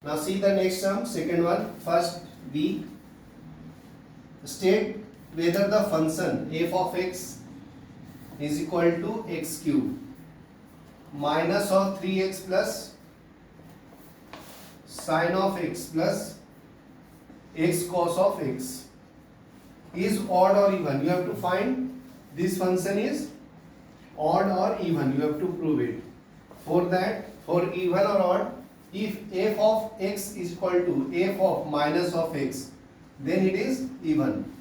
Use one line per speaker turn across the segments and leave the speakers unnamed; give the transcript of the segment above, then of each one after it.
Now see the next sum, second one. First B. State whether the function f of x is equal to x cube minus of 3x plus sine of x plus x cos of x is odd or even. You have to find this function is odd or even. You have to prove it. For that, for even or odd, if f of x is equal to f of minus of x, then it is even.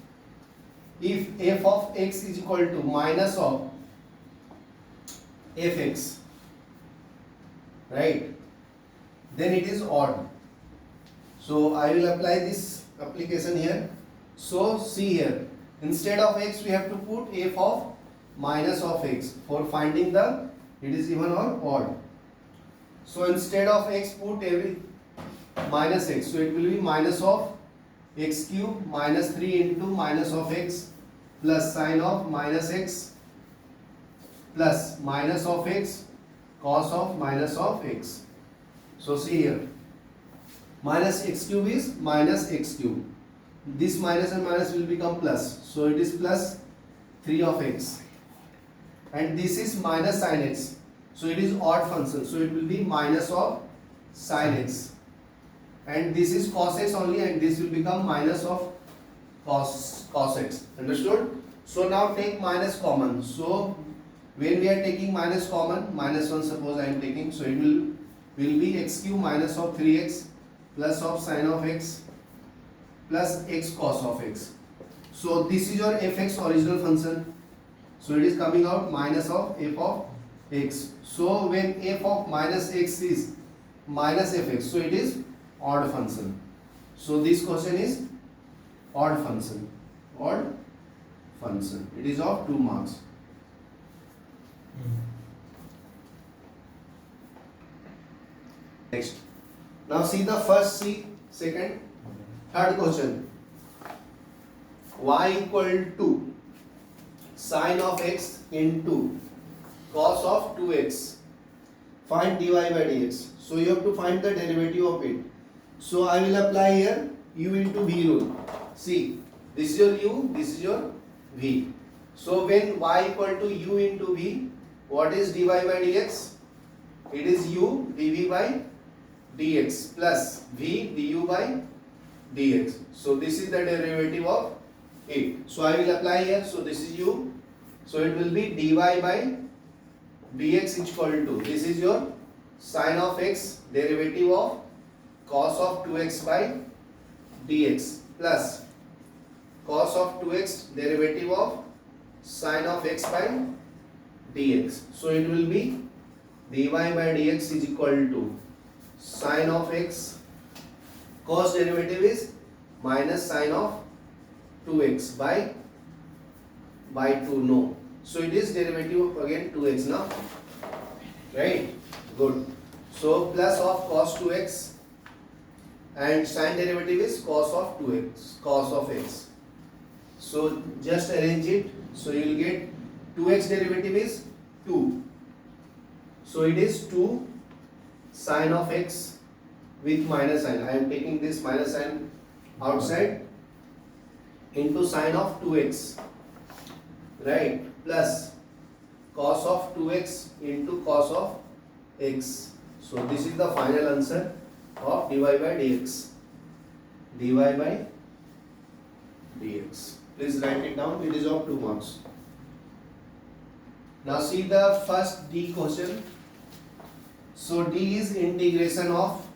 If f of x is equal to minus of fx, right, then it is odd. So I will apply this application here. So see here, instead of x we have to put f of minus of x for finding the it is even or odd. So instead of x put every minus x, so it will be minus of x cube minus 3 into minus of x plus sine of minus x plus minus of x cos of minus of x. So see here, minus x cube is minus x cube. This minus and minus will become plus. So it is plus 3 of x. And this is minus sine x. So it is odd function. So it will be minus of sine x. And this is cos x only, and this will become minus of cos x. Understood? So now take minus common. So when we are taking minus common, minus 1 suppose I am taking, so it will be x cube minus of 3x plus of sine of x plus x cos of x. So this is your fx original function. So it is coming out minus of f of x. So when f of minus x is minus fx, so it is odd function. So this question is odd function. Odd function. It is of 2 marks. Next. Now see the first C, second, third question. Y equal to sine of x into cos of 2x. Find dy by dx. So you have to find the derivative of it. So I will apply here u into v rule. See, this is your u, this is your v. So when y equal to u into v, what is dy by dx? It is u dv by dx plus v du by dx. So this is the derivative of it. So I will apply here. So this is u. So it will be dy by dx is equal to, this is your sine of x derivative of cos of 2x by dx plus cos of 2x derivative of sine of x by dx. So it will be dy by dx is equal to sine of x, cos derivative is minus sine of 2x by 2, no. So it is derivative of again 2x now, right? Good. So plus of cos 2x and sine derivative is cos of 2x, cos of x. So just arrange it. So you will get 2x derivative is 2. So it is 2 sine of x with minus sign. I am taking this minus sign outside into sine of 2x, right, plus cos of 2x into cos of x. So this is the final answer of dy by dx. dy by dx. Please write it down. It is of 2 marks. Now see the first D question. So D is integration of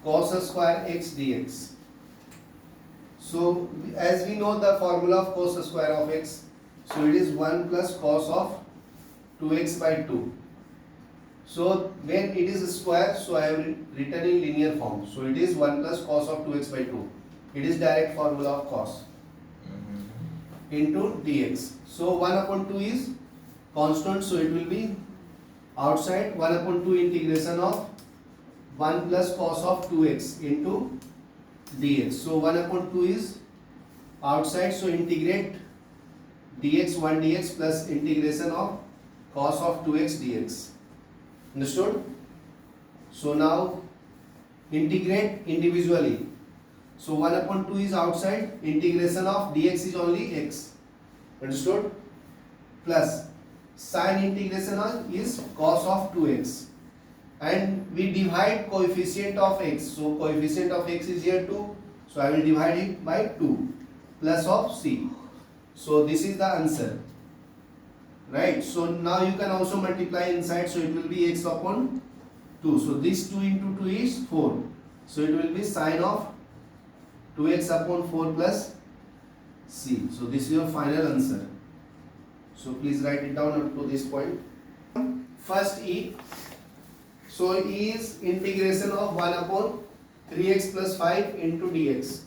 cos square x dx. So as we know the formula of cos square of x, so it is 1 plus cos of 2x by 2. So when it is a square, so I have written in linear form. So it is 1 plus cos of 2x by 2. It is direct formula of cos into dx. So 1 upon 2 is constant, so it will be outside 1 upon 2 integration of 1 plus cos of 2x into dx. So 1 upon 2 is outside, so integrate dx 1 dx plus integration of cos of 2x dx. Understood? So now integrate individually. So 1 upon 2 is outside, integration of dx is only x. Understood? Plus sine integration is cos of 2x. And we divide coefficient of x. So coefficient of x is here 2. So I will divide it by 2 plus of c. So this is the answer. Right? So now you can also multiply inside. So it will be x upon 2. So this 2 into 2 is 4. So it will be sine of 2x upon 4 plus c. So this is your final answer. So please write it down up to this point. First e. So e is integration of 1 upon 3x plus 5 into dx.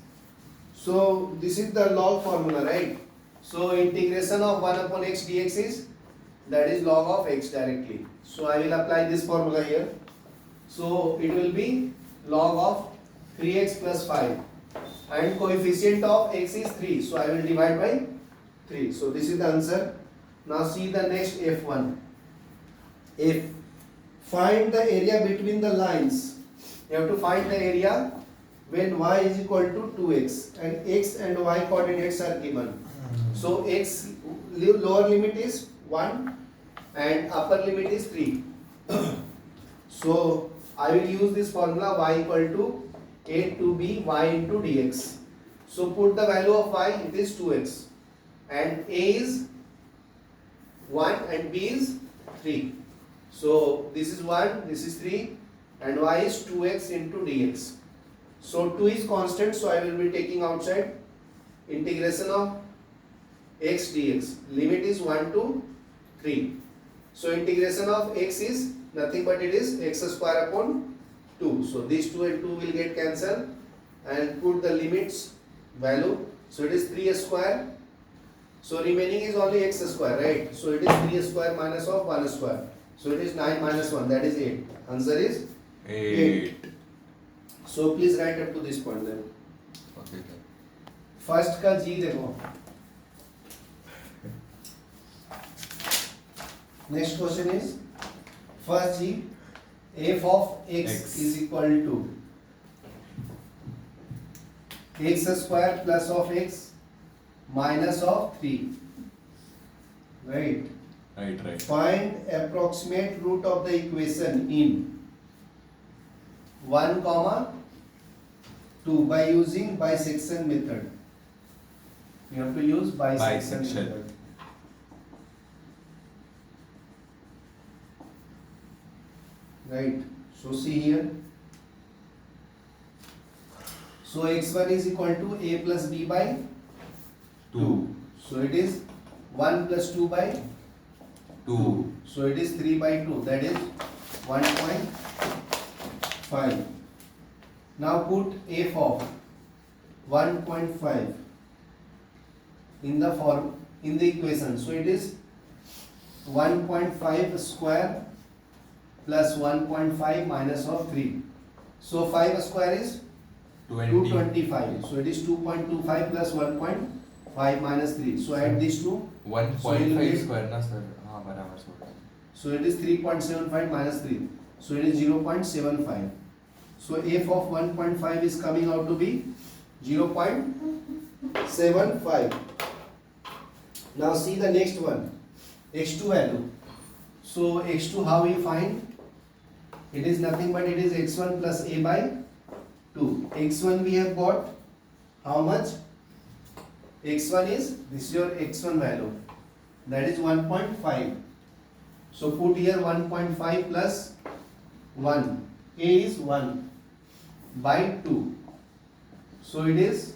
So this is the log formula, right? So integration of 1 upon x dx is, that is log of x directly. So I will apply this formula here. So it will be log of 3x plus 5 and coefficient of x is 3. So I will divide by 3. So this is the answer. Now see the next F1. If find the area between the lines. You have to find the area when y is equal to 2x and x and y coordinates are given. So x lower limit is 1 and upper limit is 3. So I will use this formula y equal to a to b y into dx. So put the value of y, it is 2x and a is 1 and b is 3. So this is 1, this is 3 and y is 2x into dx. So 2 is constant, so I will be taking outside. Integration of x dx. Limit is 1 to 3. So integration of x is nothing but it is x square upon 2. So these 2 and 2 will get cancelled and put the limits value. So it is 3 square. So remaining is only x square, right? So it is 3 square minus of 1 square. So it is 9 minus 1, that is 8. Answer is 8. So please write up to this point then.
Okay.
First का g देखो. Next question is first g, f of x is equal to x square plus of x minus of 3. Right.
Right.
Find approximate root of the equation in 1, 2 by using bisection method. You have to use bisection method. Right. So see here. So x1 is equal to a plus b by 2. So it is 1 plus 2 by 2. So it is 3 by 2. That is 1.5. Now put f of 1.5 in the form in the equation. So it is 1.5 square plus 1.5 minus of 3. So 5 square is 225. So it is 2.25 plus 1.5 minus 3. So add these two.
1.5 square na sir. हाँ बराबर सो.
So it is 3.75 minus 3. So it is 0.75. So f of 1.5 is coming out to be 0.75. Now see the next one. x2 value. So x2 how we find? It is nothing but it is x1 plus a by 2. x1 we have got how much? x1 is, this is your x1 value, that is 1.5. So put here 1.5 plus 1. A is 1 by 2. So it is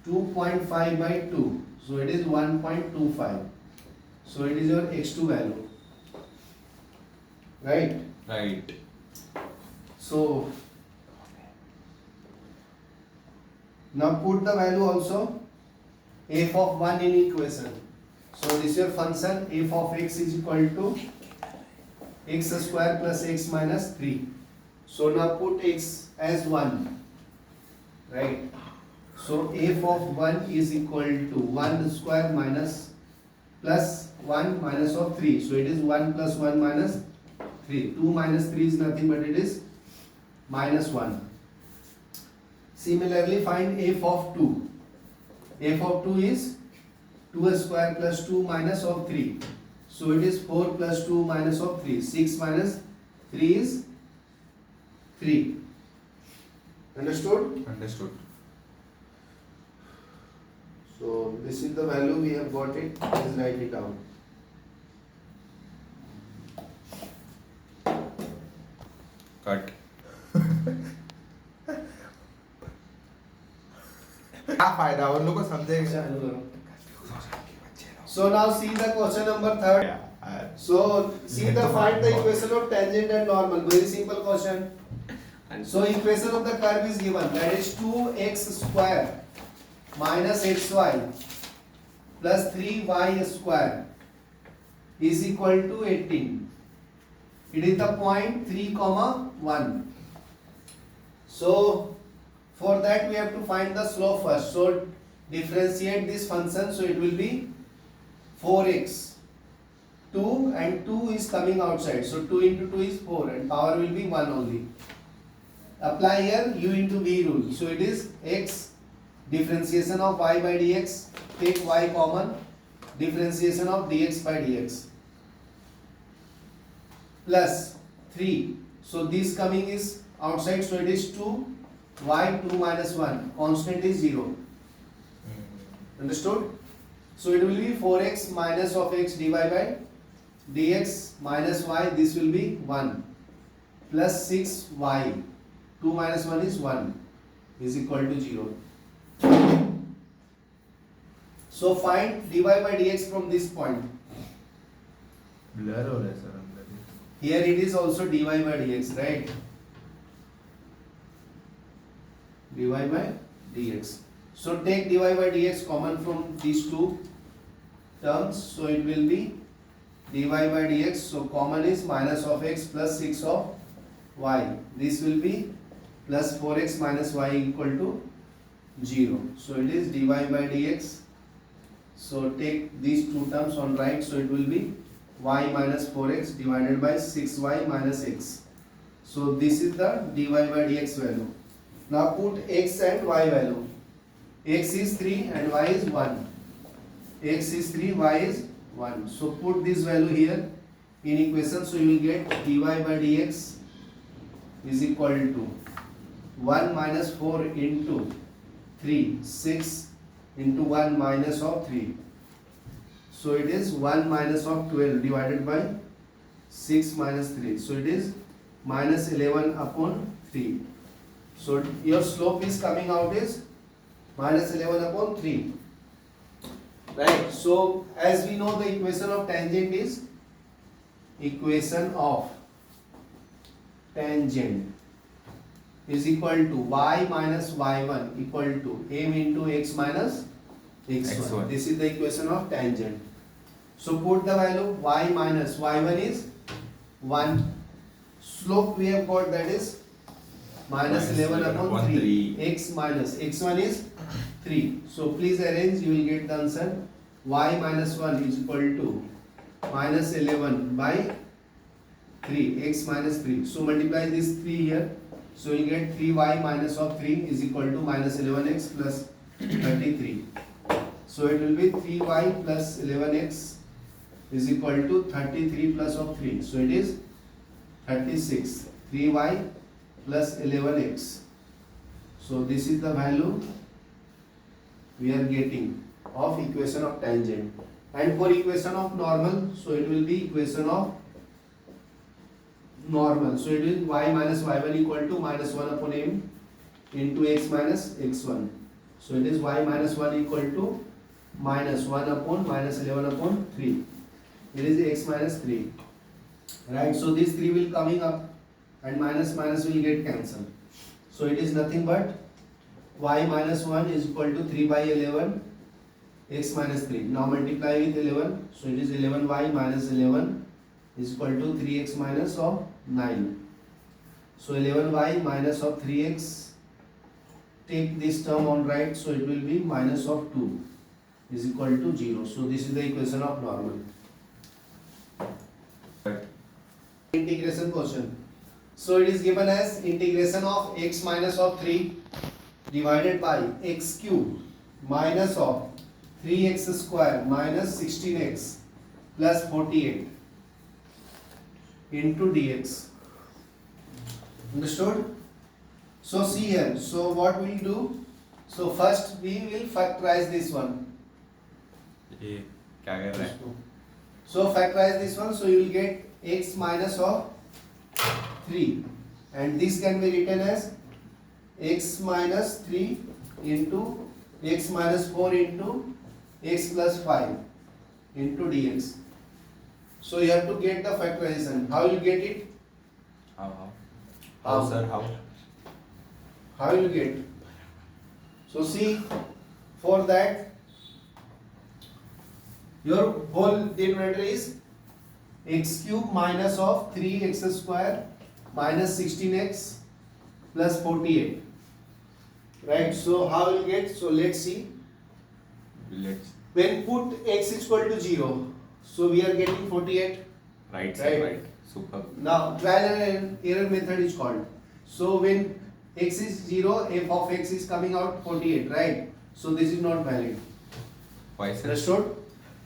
2.5 by 2. So it is 1.25. So it is your x2 value. Right?
Right.
So now put the value also f of 1 in equation. So this is your function f of x is equal to x square plus x minus 3. So now put x as 1. Right? So f of 1 is equal to 1 square minus plus 1 minus of 3. So it is 1 plus 1 minus 3. 2 minus 3 is nothing but it is minus 1. Similarly, find f of 2. F of 2 is 2 square plus 2 minus of 3. So it is 4 plus 2 minus of 3. 6 minus 3 is 3. Understood?
Understood.
So this is the value we have got it. Please write it down.
Cut.
क्या फायदा उन लोगों को समझेगा
So now see the question number 3rd. So see the find the equation of tangent and normal. Very simple question. So equation of the curve is given, that is 2x square minus xy plus 3y square is equal to 18. It is the point 3, 1. So for that we have to find the slope first. So differentiate this function, so it will be 4x. 2 and 2 is coming outside, so 2 into 2 is 4 and power will be 1 only. Apply here u into v rule, so it is x differentiation of y by dx, take y common, differentiation of dx by dx, plus 3, so this coming is outside, so it is 2 y 2 minus 1, constant is 0. Understood? So it will be 4x minus of x dy by dx minus y, this will be 1 plus 6y, 2 minus 1 is 1, is equal to 0. So find dy by dx from this point.
Blur हो रहा है sir अंदर
Here it is also dy by dx, right? dy by dx. So take dy by dx common from these two terms, so it will be dy by dx, so common is minus of x plus 6 of y. This will be plus 4x minus y equal to 0. So it is dy by dx. So take these two terms on right, so it will be y minus 4x divided by 6y minus x. So this is the dy by dx value. Now put x and y value. X is 3 and y is 1. X is 3, y is 1. So put this value here in equation, so you will get dy by dx is equal to 1 minus 4 into 3, 6 into 1 minus of 3. So it is 1 minus of 12 divided by 6 minus 3. So it is minus 11 upon 3. So your slope is coming out is minus 11 upon 3. Right. So as we know, the equation of tangent is equation of tangent is equal to y minus y1 equal to m into x minus x1.
x1.
This is the equation of tangent. So put the value y minus y1 is 1. Slope we have got, that is minus 11 upon 3. X minus x1 is 3. So please arrange, you will get the answer. Y minus 1 is equal to minus 11 by 3, x minus 3. So multiply this 3 here. So you get 3y minus of 3 is equal to minus 11x plus 33. So it will be 3y plus 11x is equal to 33 plus of 3. So it is 36. 3y plus 11x. So this is the value we are getting of equation of tangent. And for equation of normal, so it will be equation of normal. So it is y minus y1 equal to minus 1 upon m into x minus x1. So it is y minus 1 equal to minus 1 upon minus 11 upon 3. It is x minus 3. Right. So this 3 will coming up and minus minus will get cancelled. So it is nothing but y minus 1 is equal to 3 by 11 x minus 3. Now multiply with 11. So it is 11y minus 11 is equal to 3x minus of 9. So 11y minus of 3x, take this term on right, so it will be minus of 2 is equal to 0. So this is the equation of normal.
Right.
Integration question. So it is given as integration of x minus of 3 divided by x cube minus of 3x square minus 16x plus 48 into dx. Understood? So see here. So what we'll do? So first we will factorize this one.
ये क्या कर रहा है?
So factorize this one. So you will get x minus of 3, and this can be written as x minus 3 into x minus 4 into x plus 5 into dx. So you have to get the factorization. How you get it?
How sir? How?
How you get? So see, for that your whole denominator is x cube minus of 3x square minus 16x plus 48. Right? So how you get? So let's see.
Let's
When put x is equal to 0, so we are getting 48.
right sir,
Right.
right. Super.
Now trial and error method is called. So when x is 0, f of x is coming out 48, right? So this is not valid.
Why sir?
Understood?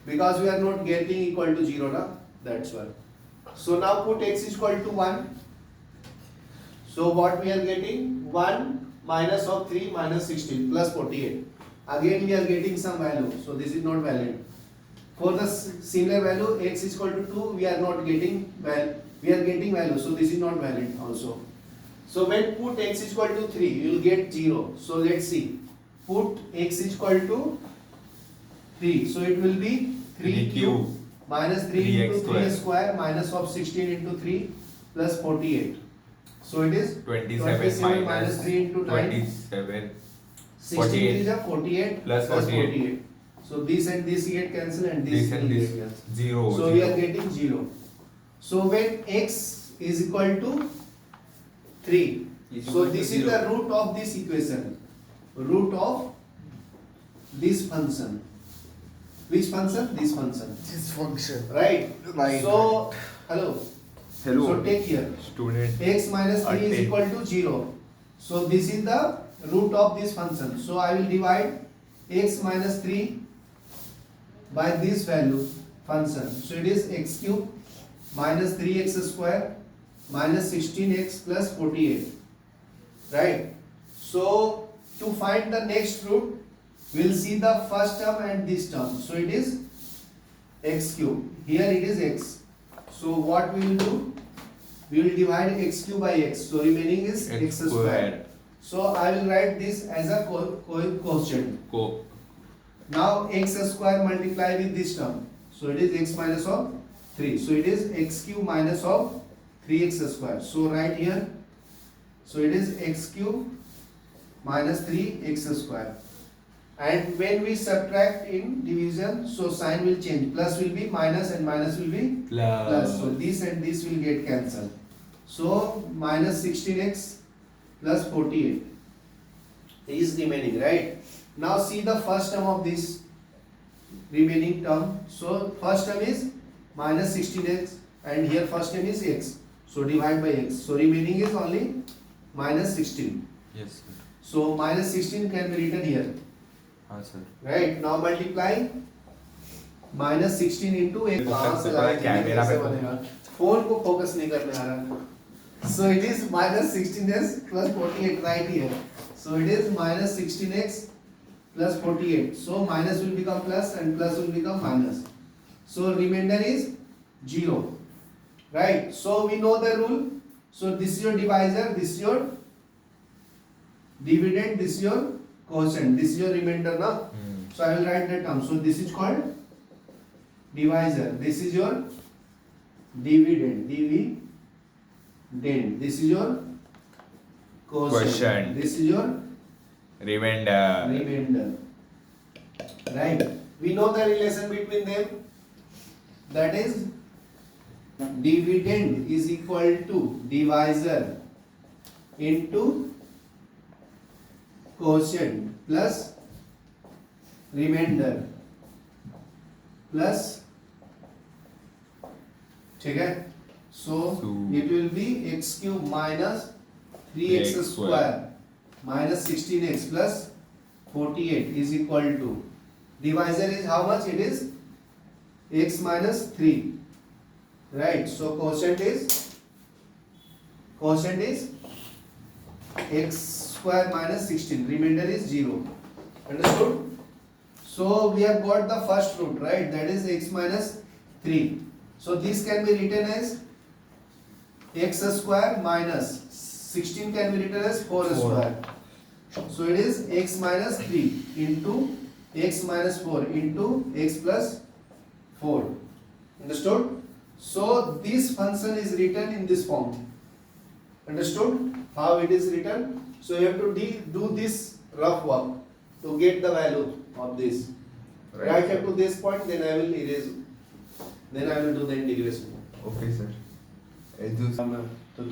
Because we are not getting equal to 0, na? That's why. So now put x is equal to 1. So what we are getting? 1 minus of 3 minus 16 plus 48. Again we are getting some value. So this is not valid. For the similar value x is equal to 2, we are not getting value. We are getting value. So this is not valid also. So when put x is equal to 3, you will get 0. So let's see. Put x is equal to 3. So it will be 3 cube minus 3 into 3 square minus of 16 into 3 plus 48. So it is
27
minus 3 into 9.
27
16 is a 48
plus 48.
So this and this get cancelled and
this and
will
this
get cancelled.
0.
So we are getting 0. So when x is equal to 3, so this is the root of this equation. Root of this function. Which function? This function.
This function.
Right?
Right.
So, hello.
Hello.
So take here.
Student.
X minus 3 is
Attain.
equal to 0. So this is the root of this function. So I will divide x minus 3 by this value function. So it is x cube minus 3x square minus 16x plus 48. Right? So to find the next root, we will see the first term and this term. So it is x cube. Here it is x. So what we will do? We will divide x cube by x. So remaining is x square. So I will write this as a quotient. Now x square multiply with this term. So it is x minus of 3. So it is x cube minus of 3x square. So right here. So it is x cube minus 3x square. And when we subtract in division, so sign will change. Plus will be minus and minus will be plus. So this and this will get cancelled. So minus 16x plus 48 is remaining, right? Now see the first term of this remaining term. So first term is minus 16x and here first term is x. So divide by x. So remaining is only minus 16.
Yes sir.
So minus 16 can be written here.
Sir.
Right? Now multiply minus 16 into x.
सबसे पहले camera पे
phone को focus नहीं करने आ रहा. So it is minus 16x plus 48 right here. So it is minus 16x plus 48. So minus will become plus and plus will become minus. So remainder is 0. Right? So we know the rule. So this is your divisor, this is your dividend, this is your quotient, this is your remainder now. So I will write the term. So this is called divisor. This is your dividend. Dividend. This is your quotient. This is your remainder. Right? We know the relation between them. That is dividend is equal to divisor into quotient plus remainder plus. ठीक है? So
So-
it will be x cube minus 3x
3x
square minus 16x plus 48 is equal to, divisor is how much? It is x minus 3, right? So quotient is x square minus 16, remainder is 0. Understood? So we have got the first root, right? That is x minus 3. So this can be written as x square minus 16 can be written as 4 square. So it is x minus 3 into x minus 4 into x plus 4. Understood? So this function is written in this form. Understood how it is written? So you have to do this rough work to get the value of this. Right up to this point, then I will erase. Then I will do the integration.
Okay, sir. Edu
तो